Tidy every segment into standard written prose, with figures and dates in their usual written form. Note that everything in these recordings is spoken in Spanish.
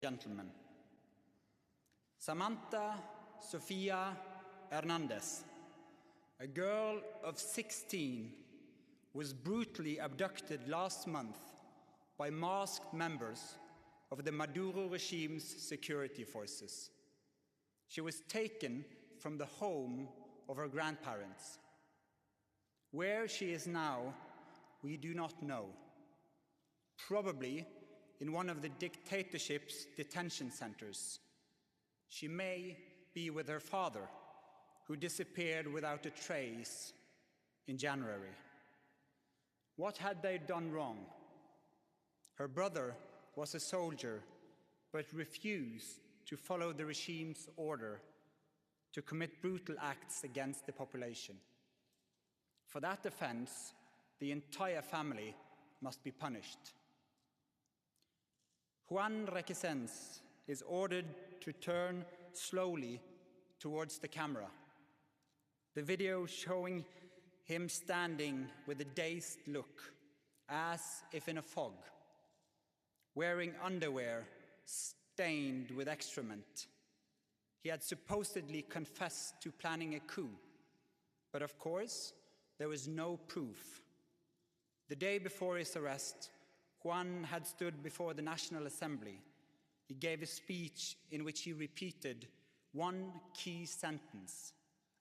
Gentlemen, Samantha Sofia Hernandez, a girl of 16, was brutally abducted last month by masked members of the Maduro regime's security forces. She was taken from the home of her grandparents. Where she is now, we do not know. Probably in one of the dictatorship's detention centers. She may be with her father, who disappeared without a trace in January. What had they done wrong? Her brother was a soldier, but refused to follow the regime's order to commit brutal acts against the population. For that offense, the entire family must be punished. Juan Requesens is ordered to turn slowly towards the camera. The video showing him standing with a dazed look, as if in a fog, wearing underwear stained with excrement. He had supposedly confessed to planning a coup, but of course, there was no proof. The day before his arrest, Juan had stood before the National Assembly. He gave a speech in which he repeated one key sentence,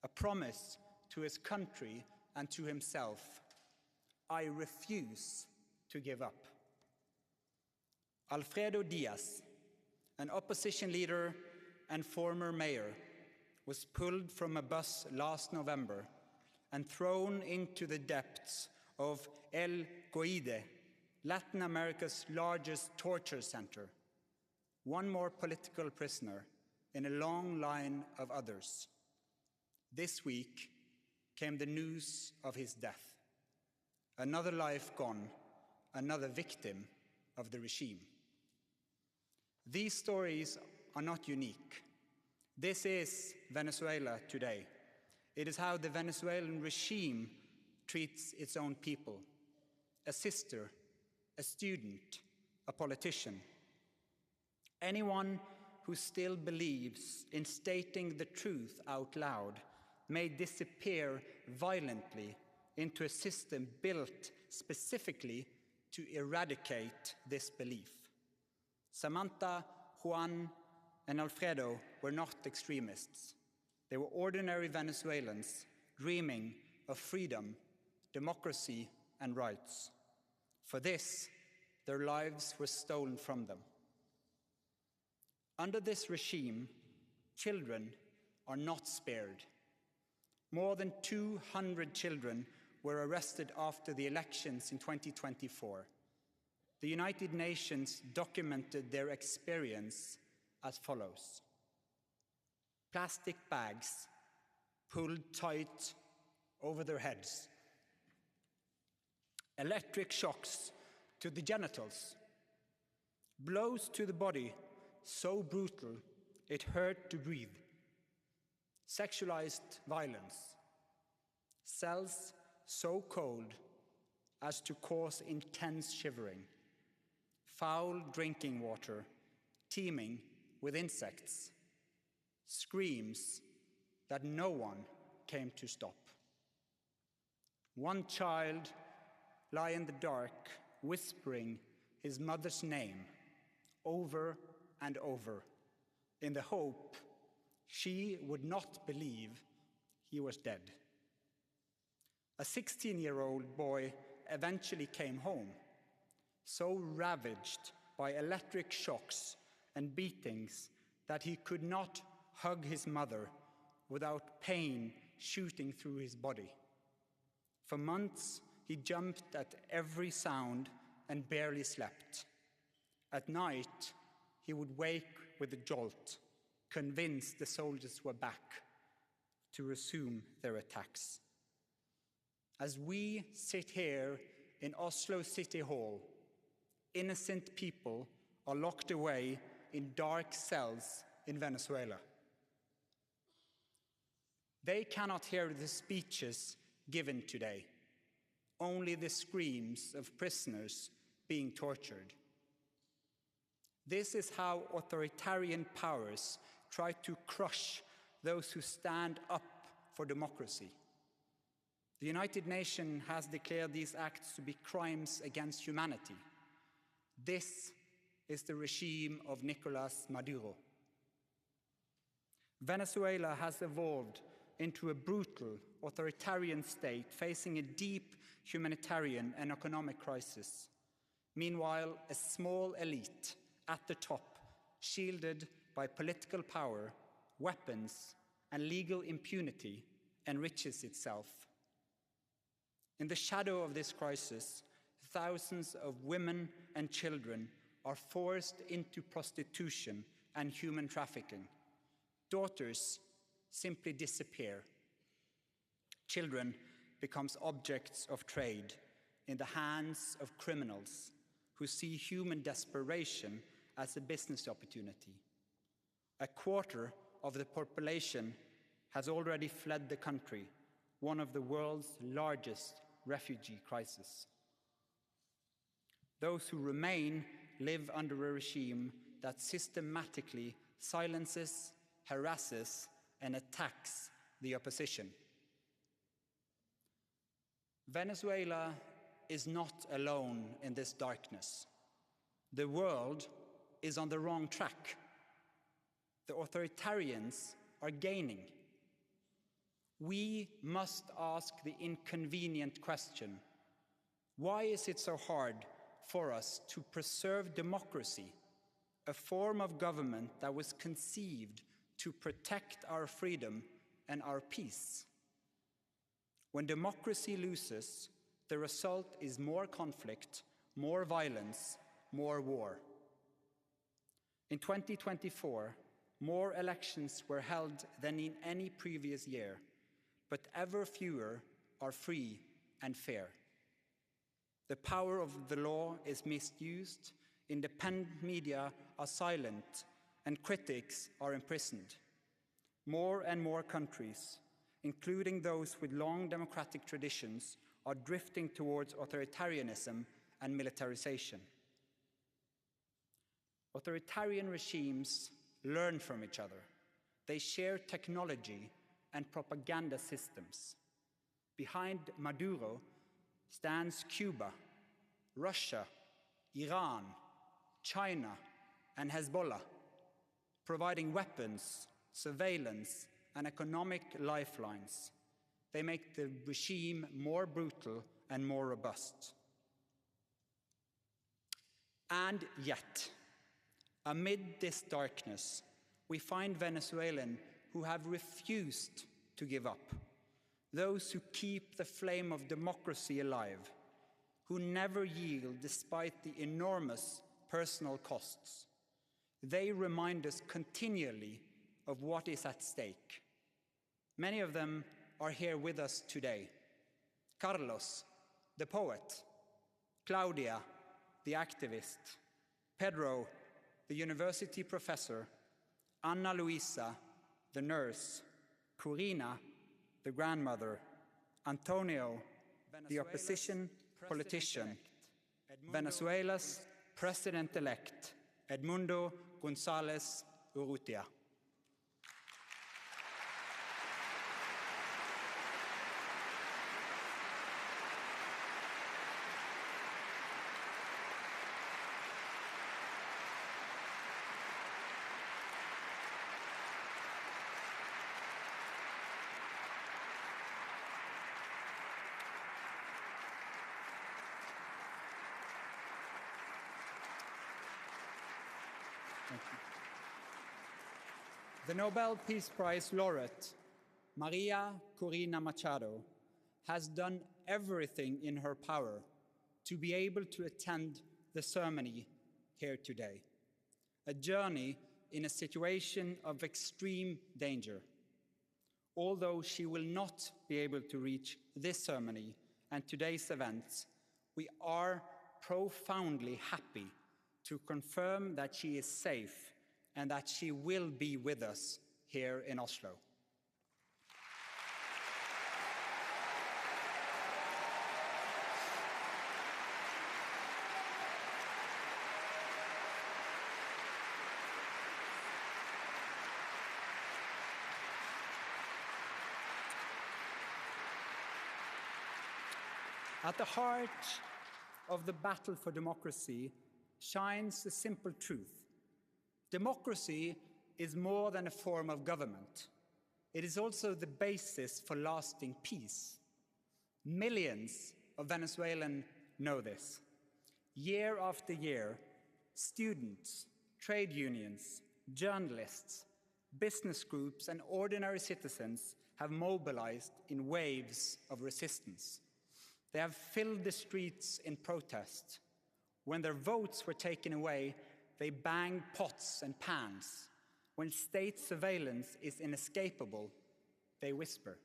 a promise to his country and to himself: I refuse to give up. Alfredo Diaz, an opposition leader and former mayor, was pulled from a bus last November and thrown into the depths of El Coide, Latin America's largest torture center. One more political prisoner in a long line of others. This week came the news of his death. Another life gone, another victim of the regime. These stories are not unique. This is Venezuela today. It is how the Venezuelan regime treats its own people. A sister, a student, a politician. Anyone who still believes in stating the truth out loud may disappear violently into a system built specifically to eradicate this belief. Samantha, Juan, and Alfredo were not extremists. They were ordinary Venezuelans dreaming of freedom, democracy, and rights. For this, their lives were stolen from them. Under this regime, children are not spared. More than 200 children were arrested after the elections in 2024. The United Nations documented their experience as follows: plastic bags pulled tight over their heads, electric shocks to the genitals, blows to the body so brutal it hurt to breathe, sexualized violence, cells so cold as to cause intense shivering, foul drinking water teeming with insects, screams that no one came to stop. One child lie in the dark, whispering his mother's name over and over, in the hope she would not believe he was dead. A 16-year-old boy eventually came home, so ravaged by electric shocks and beatings that he could not hug his mother without pain shooting through his body. For months, he jumped at every sound and barely slept. At night, he would wake with a jolt, convinced the soldiers were back to resume their attacks. As we sit here in Oslo City Hall, innocent people are locked away in dark cells in Venezuela. They cannot hear the speeches given today, only the screams of prisoners being tortured. This is how authoritarian powers try to crush those who stand up for democracy. The United Nations has declared these acts to be crimes against humanity. This is the regime of Nicolás Maduro. Venezuela has evolved into a brutal, authoritarian state facing a deep humanitarian and economic crisis. Meanwhile, a small elite at the top, shielded by political power, weapons, and legal impunity, enriches itself. In the shadow of this crisis, thousands of women and children are forced into prostitution and human trafficking. Daughters simply disappear. Children become objects of trade in the hands of criminals who see human desperation as a business opportunity. A quarter of the population has already fled the country, one of the world's largest refugee crises. Those who remain live under a regime that systematically silences, harasses, and attacks the opposition. Venezuela is not alone in this darkness. The world is on the wrong track. The authoritarians are gaining. We must ask the inconvenient question: why is it so hard for us to preserve democracy, a form of government that was conceived to protect our freedom and our peace? When democracy loses, the result is more conflict, more violence, more war. In 2024, more elections were held than in any previous year, but ever fewer are free and fair. The power of the law is misused, independent media are silent, and critics are imprisoned. More and more countries, including those with long democratic traditions, are drifting towards authoritarianism and militarization. Authoritarian regimes learn from each other. They share technology and propaganda systems. Behind Maduro stands Cuba, Russia, Iran, China, and Hezbollah, providing weapons, surveillance, and economic lifelines. They make the regime more brutal and more robust. And yet, amid this darkness, we find Venezuelans who have refused to give up, those who keep the flame of democracy alive, who never yield despite the enormous personal costs. They remind us continually of what is at stake. Many of them are here with us today. Carlos, the poet; Claudia, the activist; Pedro, the university professor; Ana Luisa, the nurse; Corina, the grandmother; Antonio, the opposition politician; Venezuela's president-elect, Edmundo González Urrutia. The Nobel Peace Prize laureate, Maria Corina Machado, has done everything in her power to be able to attend the ceremony here today, a journey in a situation of extreme danger. Although she will not be able to reach this ceremony and today's events, we are profoundly happy to confirm that she is safe and that she will be with us here in Oslo. At the heart of the battle for democracy shines the simple truth. Democracy is more than a form of government. It is also the basis for lasting peace. Millions of Venezuelans know this. Year after year, students, trade unions, journalists, business groups, and ordinary citizens have mobilized in waves of resistance. They have filled the streets in protest. When their votes were taken away, they banged pots and pans. When state surveillance is inescapable, they whisper.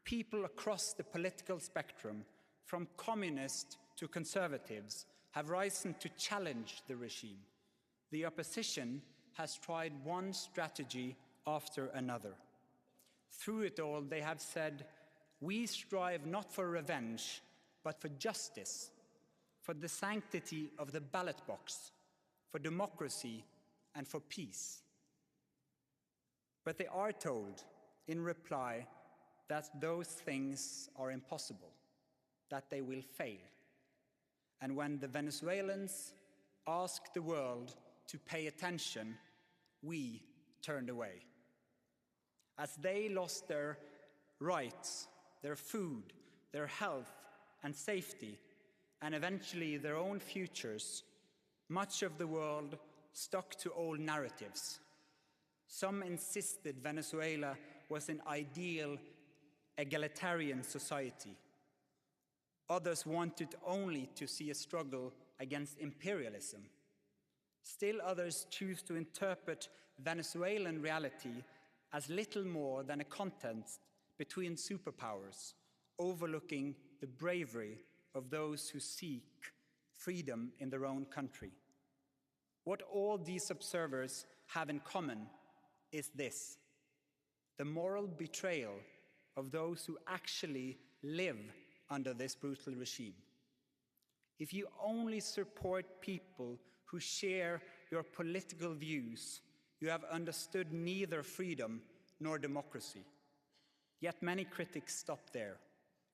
People across the political spectrum, from communists to conservatives, have risen to challenge the regime. The opposition has tried one strategy after another. Through it all, they have said, "We strive not for revenge, but for justice, for the sanctity of the ballot box, for democracy, and for peace." But they are told, in reply, that those things are impossible, that they will fail. And when the Venezuelans asked the world to pay attention, we turned away. As they lost their rights, their food, their health and safety, and eventually their own futures, much of the world stuck to old narratives. Some insisted Venezuela was an ideal egalitarian society. Others wanted only to see a struggle against imperialism. Still others choose to interpret Venezuelan reality as little more than a contest between superpowers, overlooking the bravery of those who seek freedom in their own country. What all these observers have in common is this: the moral betrayal of those who actually live under this brutal regime. If you only support people who share your political views, you have understood neither freedom nor democracy. Yet many critics stop there.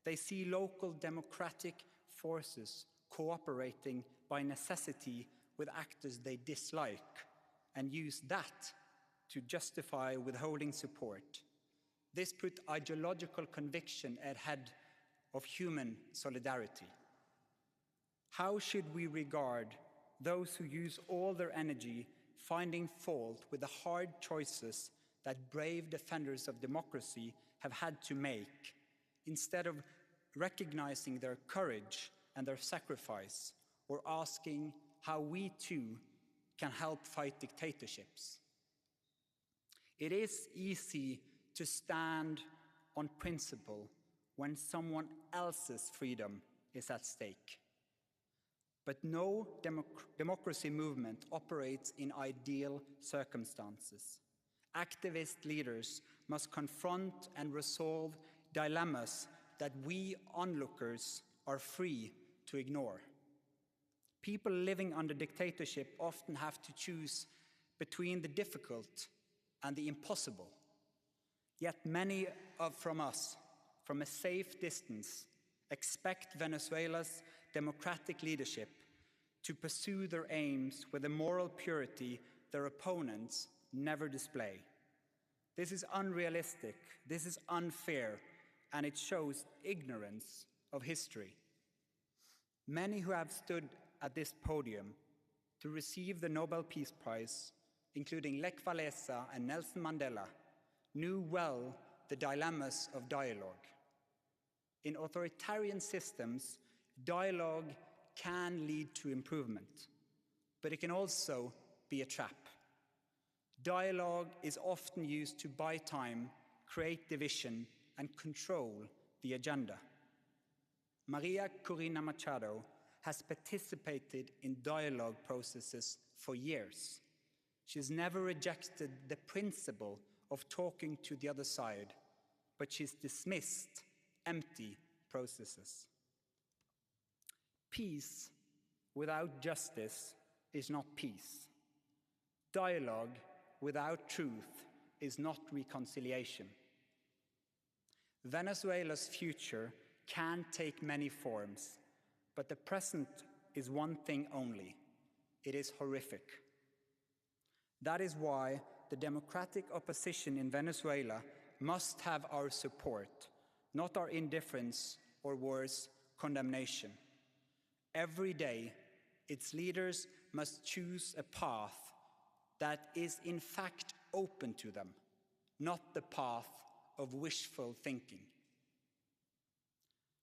They see local democratic forces cooperating by necessity with actors they dislike and use that to justify withholding support. This put ideological conviction ahead of human solidarity. How should we regard those who use all their energy finding fault with the hard choices that brave defenders of democracy have had to make, instead of recognizing their courage and their sacrifice, or asking how we too can help fight dictatorships? It is easy to stand on principle when someone else's freedom is at stake. But no democracy movement operates in ideal circumstances. Activist leaders must confront and resolve dilemmas that we onlookers are free to ignore. People living under dictatorship often have to choose between the difficult and the impossible. Yet many from us, from a safe distance, expect Venezuela's democratic leadership to pursue their aims with a moral purity their opponents never display. This is unrealistic, this is unfair, and it shows ignorance of history. Many who have stood at this podium to receive the Nobel Peace Prize, including Lech Walesa and Nelson Mandela, knew well the dilemmas of dialogue. In authoritarian systems, dialogue can lead to improvement, but it can also be a trap. Dialogue is often used to buy time, create division, and control the agenda. Maria Corina Machado has participated in dialogue processes for years. She's never rejected the principle of talking to the other side, but she's dismissed empty processes. Peace without justice is not peace. Dialogue without truth is not reconciliation. Venezuela's future can take many forms, but the present is one thing only. It is horrific. That is why the democratic opposition in Venezuela must have our support, not our indifference or worse, condemnation. Every day, its leaders must choose a path that is in fact open to them, not the path of wishful thinking.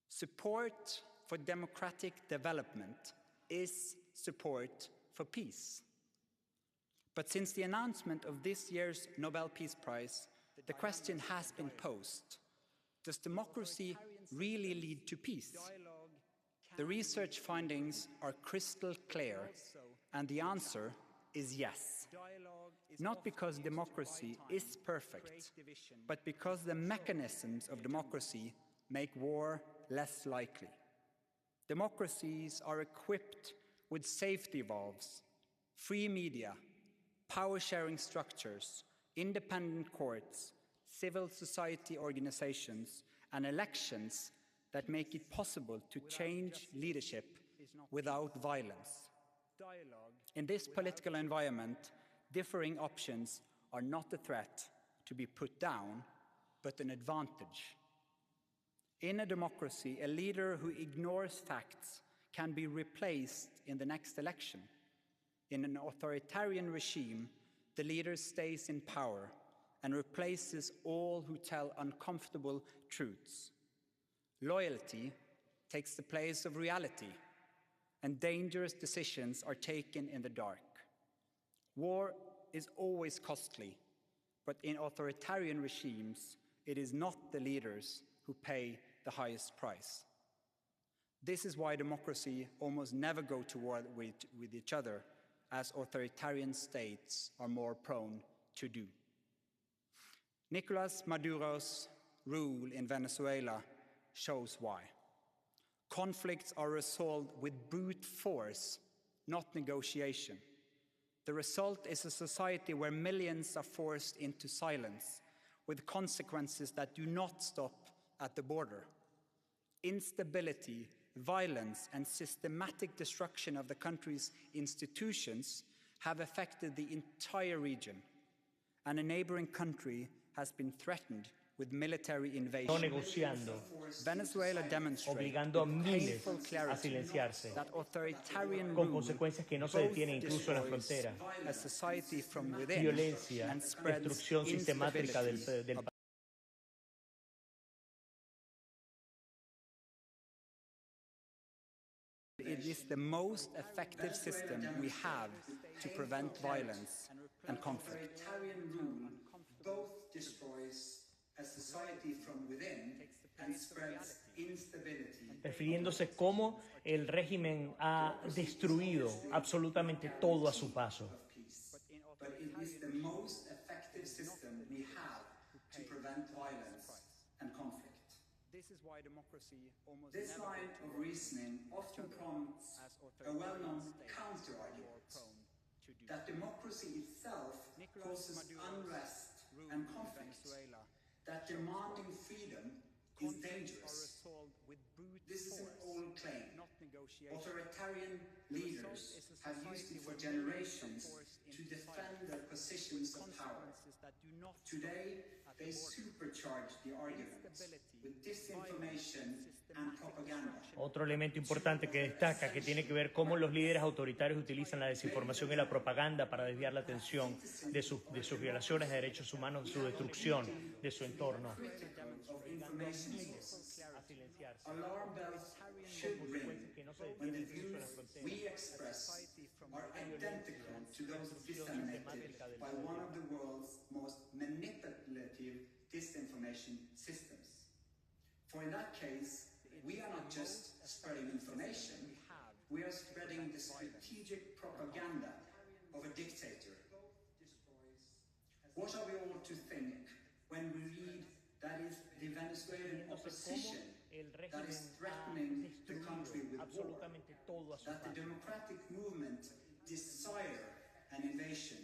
Support for democratic development is support for peace. But since the announcement of this year's Nobel Peace Prize, the question has been posed: does democracy really lead to peace? The research findings are crystal clear, and the answer is yes. Not because democracy is perfect, but because the mechanisms of democracy make war less likely. Democracies are equipped with safety valves, free media, power-sharing structures, independent courts, civil society organizations, and elections that make it possible to change leadership without violence. In this political environment, differing options are not a threat to be put down, but an advantage. In a democracy, a leader who ignores facts can be replaced in the next election. In an authoritarian regime, the leader stays in power and replaces all who tell uncomfortable truths. Loyalty takes the place of reality, and dangerous decisions are taken in the dark. War is always costly, but in authoritarian regimes, it is not the leaders who pay the highest price. This is why democracy almost never go to war with each other, as authoritarian states are more prone to do. Nicolas Maduro's rule in Venezuela shows why. Conflicts are resolved with brute force, not negotiation. The result is a society where millions are forced into silence, with consequences that do not stop at the border. Instability, violence, and systematic destruction of the country's institutions have affected the entire region, and a neighboring country has been threatened with military invasion. Negociando, Venezuela demonstrates obligando a with miles painful a clarity silenciarse, that authoritarian con rule consecuencias que no se both detienen incluso en la destroys frontera. a society from within Violencia, and spreads destrucción sistemática del instability. país. It is the most effective system we have to prevent violence and conflict. Authoritarian rule both destroys a society from within and spreads instability. Refiriéndose cómo el régimen ha destruido absolutamente todo a su paso. But it is the most effective system we have to prevent violence and conflict. This line of reasoning often prompts a well-known counter-argument that democracy itself causes unrest and conflict, that demanding freedom is dangerous. This is an old claim. Authoritarian leaders have used it for generations to defend their positions of power. Today, they supercharge the argument with disinformation and propaganda. Otro elemento importante que destaca, que tiene que ver cómo los líderes autoritarios utilizan la desinformación y la propaganda para desviar la atención de sus violaciones de derechos humanos, de su destrucción de su entorno. Alarm bells should ring when the views we express are identical to those disseminated by one of the world's most manipulative disinformation systems. For in that case, we are not just spreading information, we are spreading the strategic propaganda of a dictator. What are we all to think when we read that is the Venezuelan opposition that is threatening the country with war, that the democratic movement desire an invasion,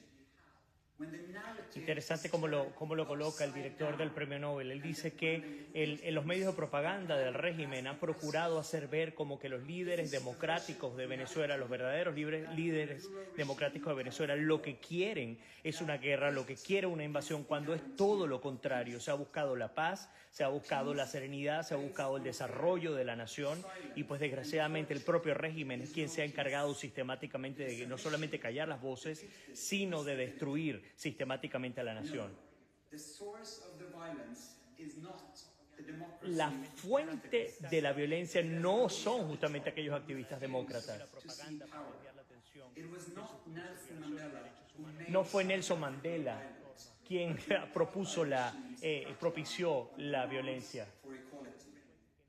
when the narrative Interesante cómo lo coloca el director del Premio Nobel. Él dice que los medios de propaganda del régimen han procurado hacer ver como que los líderes democráticos de Venezuela, los verdaderos líderes democráticos de Venezuela, lo que quieren es una guerra, lo que quieren una invasión, cuando es todo lo contrario. Se ha buscado la paz, se ha buscado la serenidad, se ha buscado el desarrollo de la nación y pues desgraciadamente el propio régimen es quien se ha encargado sistemáticamente de no solamente callar las voces, sino de destruir sistemáticamente a la nación. La fuente de la violencia no son justamente aquellos activistas demócratas. No fue Nelson Mandela quien propició la violencia.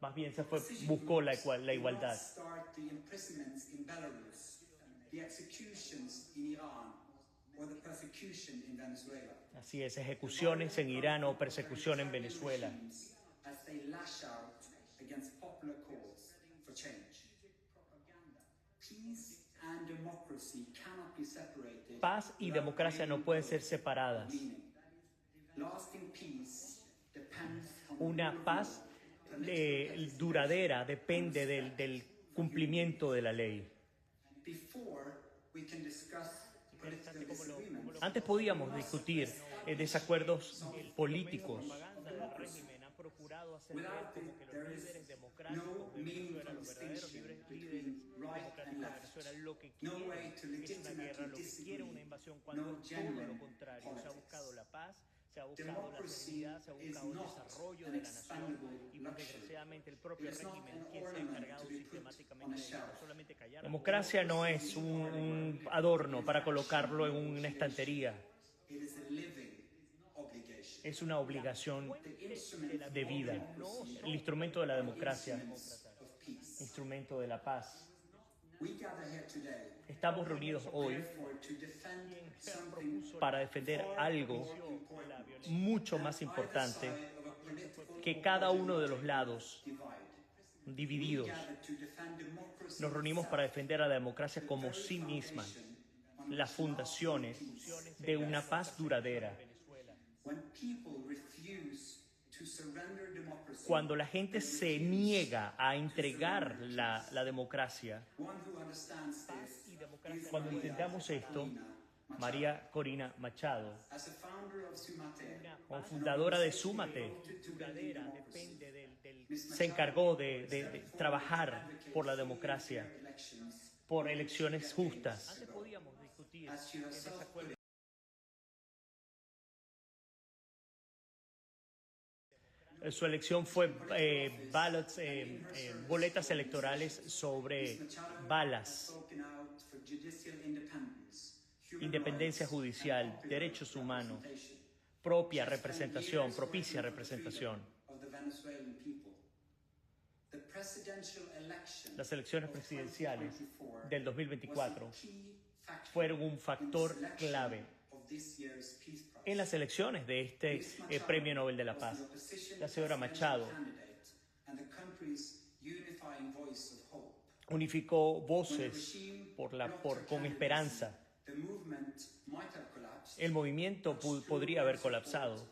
Más bien buscó la igualdad. Así es, ejecuciones en Irán o persecución en Venezuela. Paz y democracia no pueden ser separadas. Una paz duradera depende del cumplimiento de la ley. Antes podíamos discutir desacuerdos políticos. Procurado hacer ver como que los líderes democráticos de Venezuela, los verdaderos líderes democráticos de Venezuela, lo que quieren es una guerra, lo que quieren una invasión, cuando es todo lo contrario. Se ha buscado la paz, se ha buscado la serenidad, se ha buscado el desarrollo de la nación y pues, desgraciadamente el propio régimen es quien se ha encargado sistemáticamente de no solamente callar. La democracia no es un adorno para colocarlo en una estantería. Es una obligación de vida. El instrumento de la democracia, instrumento de la paz. Estamos reunidos hoy para defender algo mucho más importante que cada uno de los lados divididos. Nos reunimos para defender a la democracia como sí misma, las fundaciones de una paz duradera. Cuando la gente se niega a entregar la democracia, cuando intentamos esto, María Corina Machado, como fundadora de Súmate, se encargó de trabajar por la democracia, por elecciones justas. Antes podíamos discutir en desacuerdo. Su elección fue boletas electorales sobre balas, independencia judicial, derechos humanos, propicia representación. Las elecciones presidenciales del 2024 fueron un factor clave en las elecciones de este Premio Nobel de la Paz. La señora Machado unificó voces con esperanza. El movimiento podría haber colapsado,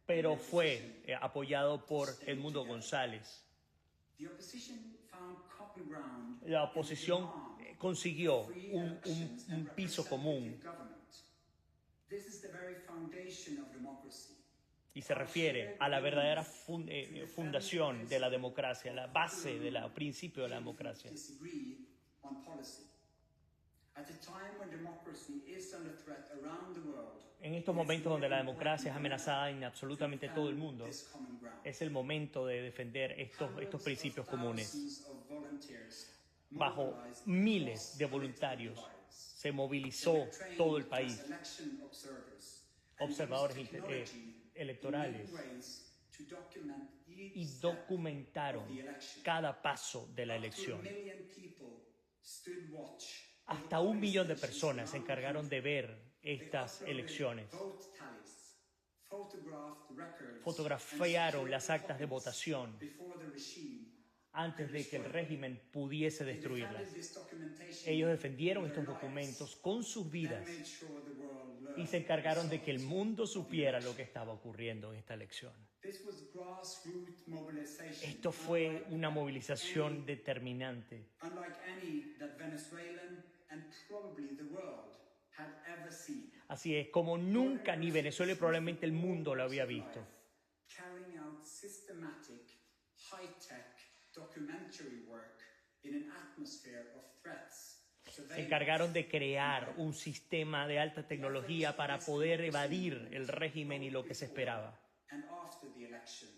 pero fue apoyado por Edmundo González. La oposición consiguió un piso común y se refiere a la verdadera fundación de la democracia, la base del principio de la democracia. En estos momentos donde la democracia es amenazada en absolutamente todo el mundo, es el momento de defender estos principios comunes. Bajo miles de voluntarios se movilizó todo el país, observadores electorales, y documentaron cada paso de la elección. Hasta 1 millón de personas se encargaron de ver estas elecciones. Fotografiaron las actas de votación antes de que el régimen pudiese They destruirlas. defended this documentation Ellos defendieron with estos their documentos lives con sus and vidas made sure the world learned y se encargaron de que el the mundo results of the supiera lo election. que estaba ocurriendo en esta elección. This was grassroots mobilization, Esto fue unlike una movilización any- determinante, unlike any that Venezuelan and probably the world had ever seen. así es, como nunca ni Venezuela y probablemente el mundo lo había visto. Carrying out systematic, high-tech documentary work in an atmosphere of threats. Se encargaron de crear un sistema de alta tecnología para poder evadir el régimen y lo que se esperaba. And after the election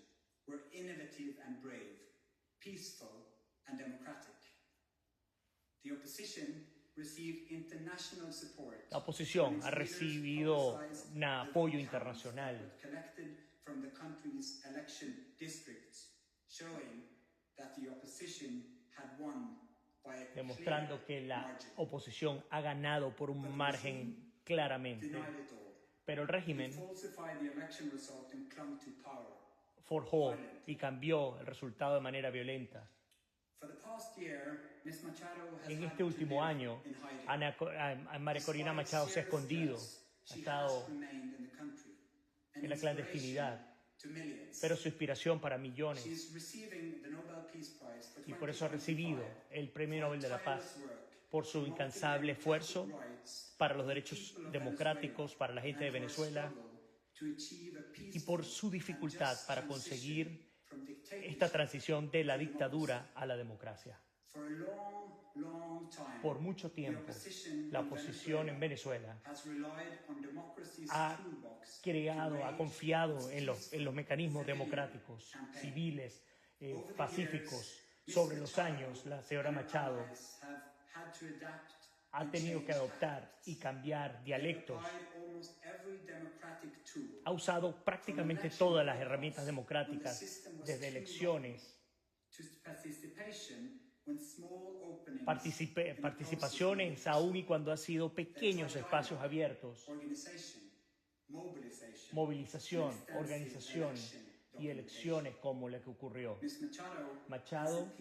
were innovative and brave, peaceful and democratic. The opposition received international support. La oposición when its ha leaders recibido publicized un the apoyo counts internacional. that were collected from the country's election districts, showing that the opposition had won by a Demostrando clear que la margin. oposición ha ganado por un margen claramente. Denied it all. Pero el It régimen falsified the election result and clung to power. forjó y cambió el resultado de manera violenta. For the past year, Ms. Machado has En had este to último live año, in hiding. María Corina Machado se ha escondido, ha estado en la clandestinidad, pero su inspiración para millones, y por eso ha recibido el Premio Nobel de la Paz por su incansable esfuerzo para los derechos democráticos, para la gente de Venezuela, y por su dificultad para conseguir esta transición de la dictadura a la democracia. Por mucho tiempo, la oposición en Venezuela ha confiado en los mecanismos democráticos, civiles, pacíficos. Sobre los años, la señora Machado ha tenido que adoptar y cambiar dialectos. Ha usado prácticamente todas las herramientas democráticas, desde elecciones, participaciones, aún y cuando ha sido pequeños espacios abiertos, movilización, organización y elecciones como la que ocurrió. Machado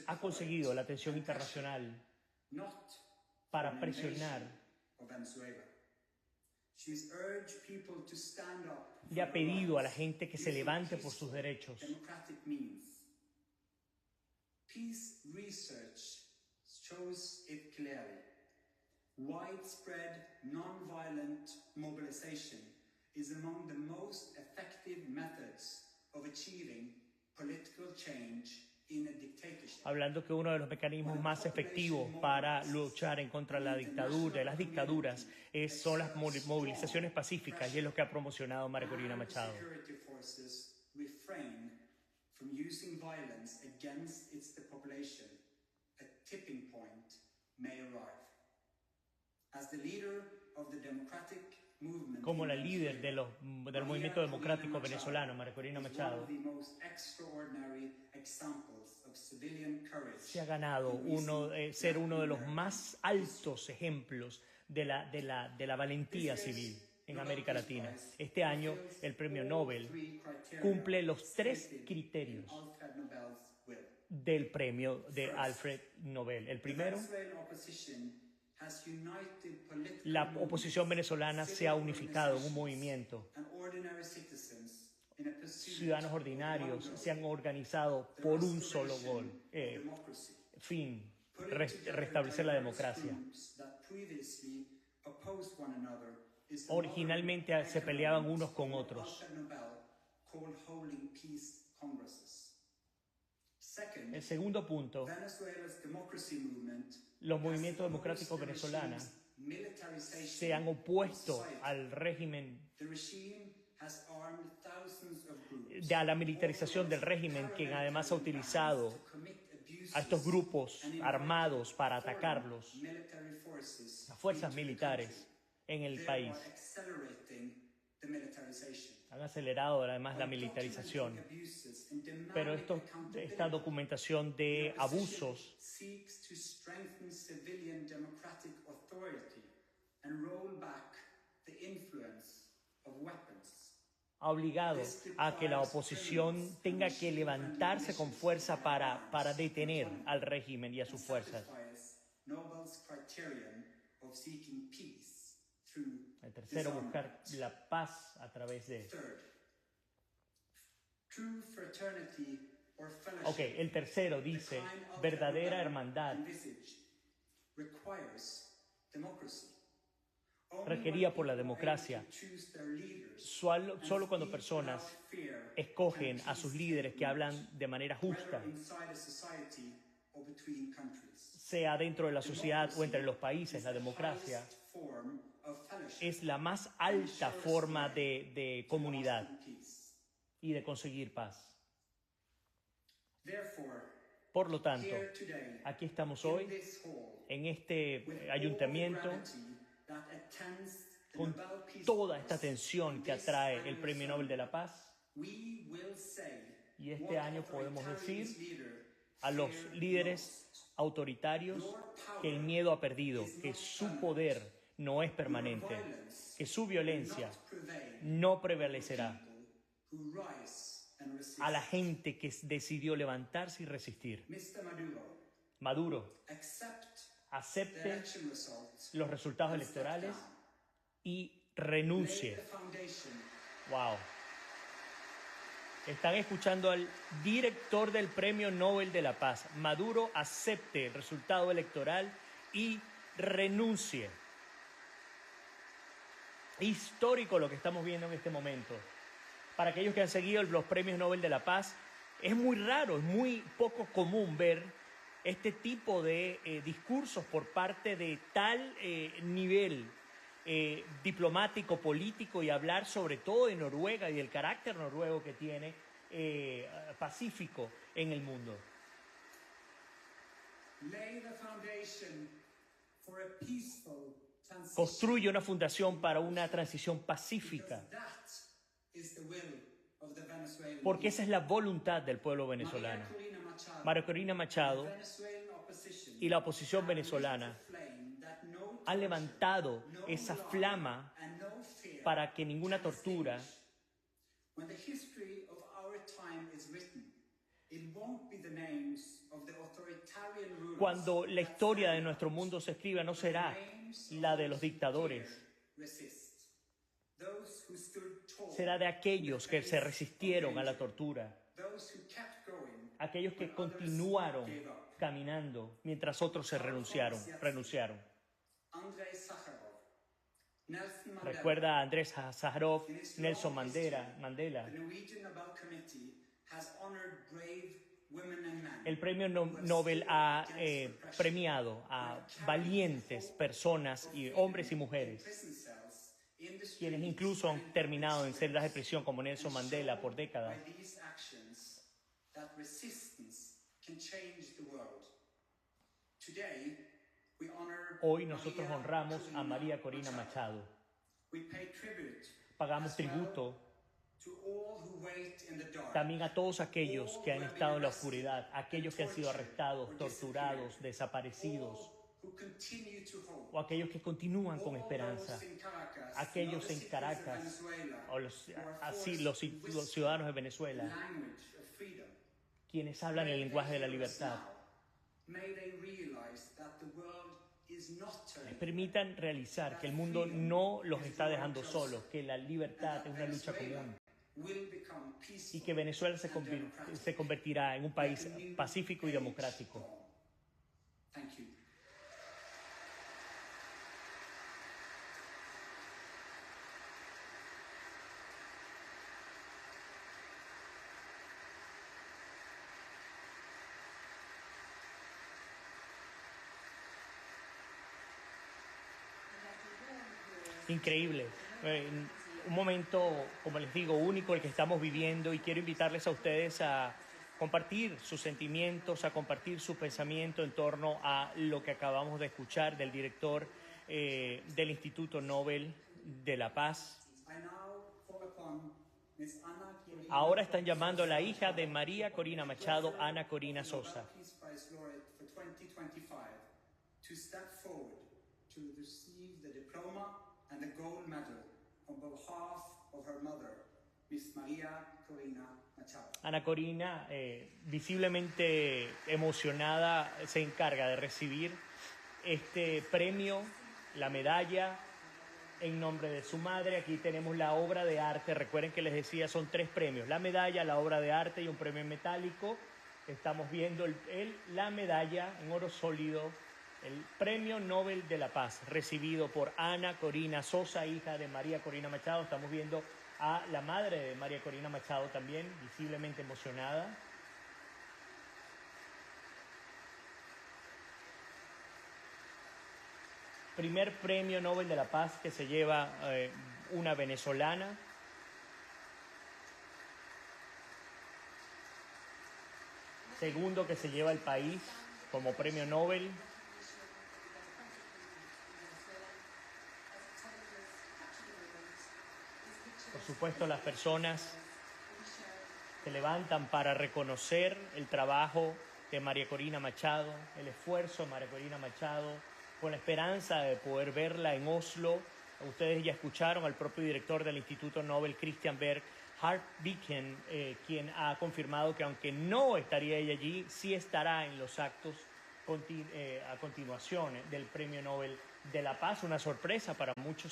ha conseguido la atención internacional para presionar y ha pedido a la gente que se levante por sus derechos. Peace research shows it clearly. Widespread non-violent mobilization is among the most effective methods of achieving political change in a dictatorship. Hablando que uno de los mecanismos más efectivos para luchar en contra de la dictadura, de las dictaduras, son las movilizaciones pacíficas, y es lo que ha promocionado María Corina Machado. From using violence against its population, a tipping point may arrive. As the leader of the democratic movement, Como la líder del movimiento democrático venezolano, María Corina Machado, se ha ganado ser uno de los más altos ejemplos de la valentía civil en América Latina. Este año, el Premio Nobel cumple los 3 criterios del premio de Alfred Nobel. El primero, la oposición venezolana se ha unificado en un movimiento. Ciudadanos ordinarios se han organizado por un solo fin, restablecer la democracia. Originalmente se peleaban unos con otros. El segundo punto, los movimientos democráticos venezolanos se han opuesto al régimen, a la militarización del régimen, que además ha utilizado a estos grupos armados para atacarlos, las fuerzas militares en el país. Han acelerado además la militarización. Pero esta documentación de abusos ha obligado a que la oposición tenga que levantarse con fuerza para detener al régimen y a sus fuerzas. El tercero, buscar la paz a través de... Ok, el tercero dice, verdadera hermandad requerida por la democracia. Solo cuando personas escogen a sus líderes que hablan de manera justa, sea dentro de la sociedad o entre los países, la democracia es la más alta forma de comunidad y de conseguir paz. Por lo tanto, aquí estamos hoy en este ayuntamiento con toda esta atención que atrae el Premio Nobel de la Paz. Y este año podemos decir a los líderes autoritarios que el miedo ha perdido, que su poder no es permanente, que su violencia no prevalecerá. A la gente que decidió levantarse y resistir. Maduro, acepte los resultados electorales y renuncie. Wow. Están escuchando al director del Premio Nobel de la Paz. Maduro, acepte el resultado electoral y renuncie. Histórico lo que estamos viendo en este momento. Para aquellos que han seguido los Premios Nobel de la Paz, es muy raro, es muy poco común ver este tipo de discursos por parte de tal nivel diplomático, político, y hablar sobre todo de Noruega y del carácter noruego que tiene pacífico en el mundo. Construye una fundación para una transición pacífica, porque esa es la voluntad del pueblo venezolano. María Corina Machado y la oposición venezolana han levantado esa flama para que ninguna tortura cuando la historia de nuestro mundo se escriba, no será la de los dictadores. Será de aquellos que se resistieron a la tortura, aquellos que continuaron caminando mientras otros se renunciaron. Recuerda a Andrés Sájarov, Nelson Mandela. El premio Nobel ha premiado a valientes personas, y hombres y mujeres, quienes incluso han terminado en celdas de prisión, como Nelson Mandela, por décadas. Hoy nosotros honramos a María Corina Machado. Pagamos tributo también a todos aquellos que han estado en la oscuridad, aquellos que han sido arrestados, torturados, desaparecidos, o aquellos que continúan con esperanza, aquellos en Caracas, o los ciudadanos de Venezuela, quienes hablan el lenguaje de la libertad. Les permitan realizar que el mundo no los está dejando solos, que la libertad es una lucha común y que Venezuela se convertirá en un país pacífico y democrático. Increíble. Un momento, como les digo, único el que estamos viviendo, y quiero invitarles a ustedes a compartir sus sentimientos, a compartir su pensamiento en torno a lo que acabamos de escuchar del director del Instituto Nobel de la Paz. Ahora están llamando a la hija de María Corina Machado, Ana Corina Sosa. And the gold medal on behalf of her mother, Miss Maria Corina Machado. Ana Corina, visiblemente emocionada, se encarga de recibir este premio, la medalla, en nombre de su madre. Aquí tenemos la obra de arte. Recuerden que les decía, son 3 premios: la medalla, la obra de arte y un premio metálico. Estamos viendo la medalla en oro sólido, el Premio Nobel de la Paz, recibido por Ana Corina Sosa, hija de María Corina Machado. Estamos viendo a la madre de María Corina Machado también, visiblemente emocionada. Primer Premio Nobel de la Paz que se lleva una venezolana. Segundo que se lleva el país como Premio Nobel. Por supuesto, las personas se levantan para reconocer el trabajo de María Corina Machado, el esfuerzo de María Corina Machado, con la esperanza de poder verla en Oslo. Ustedes ya escucharon al propio director del Instituto Nobel, Christian Berg Hartviken, quien ha confirmado que aunque no estaría ella allí, sí estará en los actos a continuación del Premio Nobel de la Paz. Una sorpresa para muchos